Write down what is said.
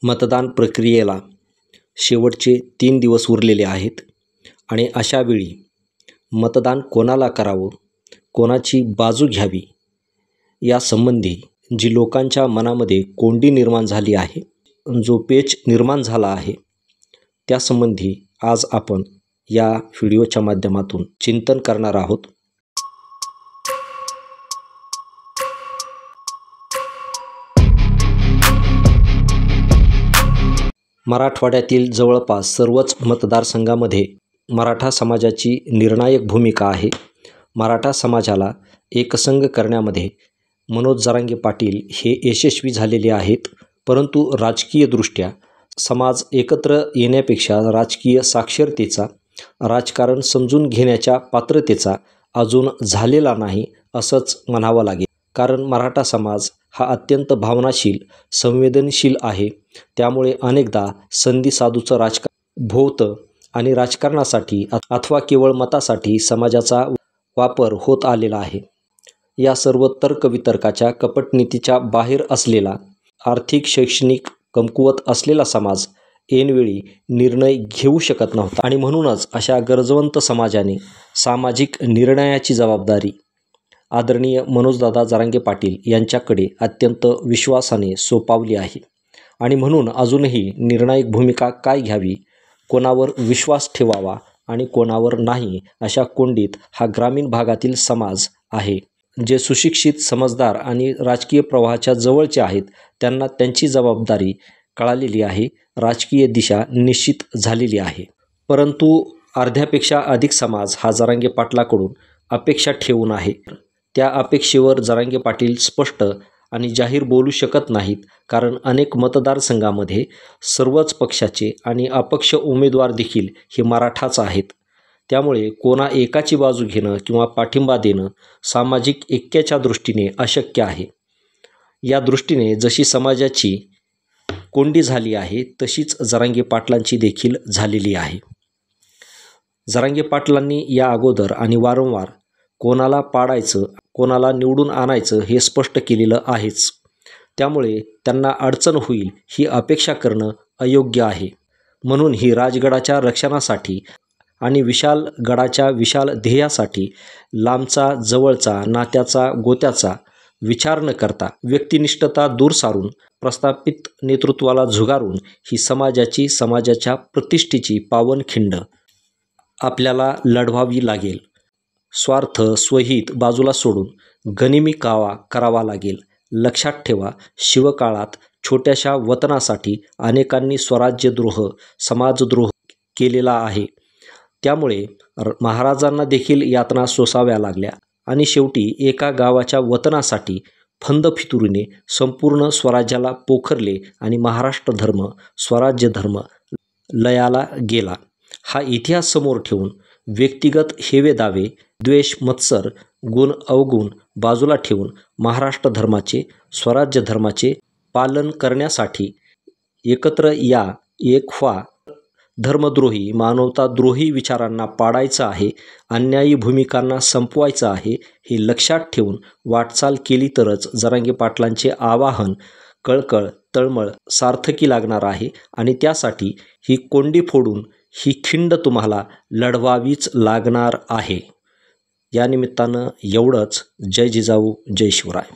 मतदान प्रक्रियेला शेवटचे 3 दिवस उरलेले आहेत आणि अशा वेळी मतदान कोणाला करावं, कोणाची बाजू घ्यावी यासंबंधी जी लोकांच्या मनामध्ये कोंडी निर्माण झाली आहे, जो पेच निर्माण झाला आहे, त्यासंबंधी आज आपण या व्हिडिओच्या माध्यमातून चिंतन करणार आहोत. मराठवाड्यातील जवळपास सर्वच मतदारसंघामध्ये मराठा समाजाची निर्णायक भूमिका आहे. मराठा समाजाला एकसंघ करण्यामध्ये मनोज जरांगे पाटील हे यशस्वी झालेले आहेत. परंतु राजकीयदृष्ट्या समाज एकत्र येण्यापेक्षा राजकीय साक्षरतेचा, राजकारण समजून घेण्याच्या पात्रतेचा अजून झालेला नाही असंच म्हणावं लागेल. कारण मराठा समाज हा अत्यंत भावनाशील, संवेदनशील आहे. त्यामुळे अनेकदा संधी-साधूचं राजकारण भोवतं आणि राजकारणासाठी अथवा केवळ मतासाठी समाजाचा वापर होत आलेला आहे. या सर्व तर्कवितर्काच्या कपटनीतीच्या बाहेर असलेला, आर्थिक शैक्षणिक कमकुवत असलेला समाज ऐनवेळी निर्णय घेऊ शकत नव्हता आणि म्हणूनच अशा गरजवंत समाजाने सामाजिक निर्णयाची जबाबदारी आदरणीय मनोजदादा जरांगे पाटील यांच्याकडे अत्यंत विश्वासाने सोपवली आहे. आणि म्हणून अजूनही निर्णायक भूमिका काय घ्यावी, कोणावर विश्वास ठेवावा आणि कोणावर नाही, अशा कोंडीत हा ग्रामीण भागातील समाज आहे. जे सुशिक्षित, समजदार आणि राजकीय प्रवाहाच्या जवळचे आहेत, त्यांना त्यांची जबाबदारी कळालेली आहे, राजकीय दिशा निश्चित झालेली आहे. परंतु अर्ध्यापेक्षा अधिक समाज हा जरांगे पाटलाकडून अपेक्षा ठेवून आहे. त्या अपेक्षेवर जरांगे पाटील स्पष्ट आणि जाहीर बोलू शकत नाहीत. कारण अनेक मतदारसंघामध्ये सर्वच पक्षाचे आणि अपक्ष उमेदवार देखील हे मराठाच आहेत. त्यामुळे कोणा एकाची बाजू घेणं किंवा पाठिंबा देणं सामाजिक ऐक्याच्या दृष्टीने अशक्य आहे. या दृष्टीने जशी समाजाची कोंडी झाली आहे, तशीच जरांगे पाटलांची देखील झालेली आहे. जरांगे पाटलांनी या अगोदर आणि वारंवार कोणाला पाडायचं, कोणाला निवडून आणायचं हे स्पष्ट केलेलं आहेच. त्यामुळे त्यांना अडचण होईल ही अपेक्षा करणं अयोग्य आहे. म्हणून ही राजगडाच्या रक्षणासाठी आणि विशाल गडाच्या विशाल ध्येयासाठी लांबचा, जवळचा, नात्याचा, गोत्याचा विचार न करता व्यक्तिनिष्ठता दूर सारून प्रस्थापित नेतृत्वाला झुगारून ही समाजाच्या प्रतिष्ठेची पावनखिंड आपल्याला लढवावी लागेल. स्वार्थ, स्वहित बाजूला सोडून गनिमी कावा करावा लागेल. लक्षात ठेवा, शिवकाळात छोट्याशा वतनासाठी अनेकांनी स्वराज्यद्रोह, समाजद्रोह केलेला आहे. त्यामुळे महाराजांना देखील यातना सोसाव्या लागल्या आणि शेवटी एका गावाच्या वतनासाठी फंदफितुरीने संपूर्ण स्वराज्याला पोखरले आणि महाराष्ट्र धर्म, स्वराज्य धर्म लयाला गेला. हा इतिहास समोर ठेवून व्यक्तिगत हेवेदावे, द्वेष, मत्सर, गुण अवगुण बाजूला ठेवून महाराष्ट्र धर्माचे, स्वराज्य धर्माचे पालन करण्यासाठी एकत्र या. एक व्हा. धर्मद्रोही, मानवताद्रोही विचारांना पाडायचं आहे, अन्यायी भूमिकांना संपवायचं आहे. हे लक्षात ठेवून वाटचाल केली तरच जरांगे पाटलांचे आवाहन, कळकळ, तळमळ सार्थकी लागणार आहे आणि त्यासाठी ही कोंडी फोडून ही खिंड तुम्हाला लढवावीच लागणार आहे. या निमित्तानं एवढंच. जय जिजाऊ, जय शिवराय.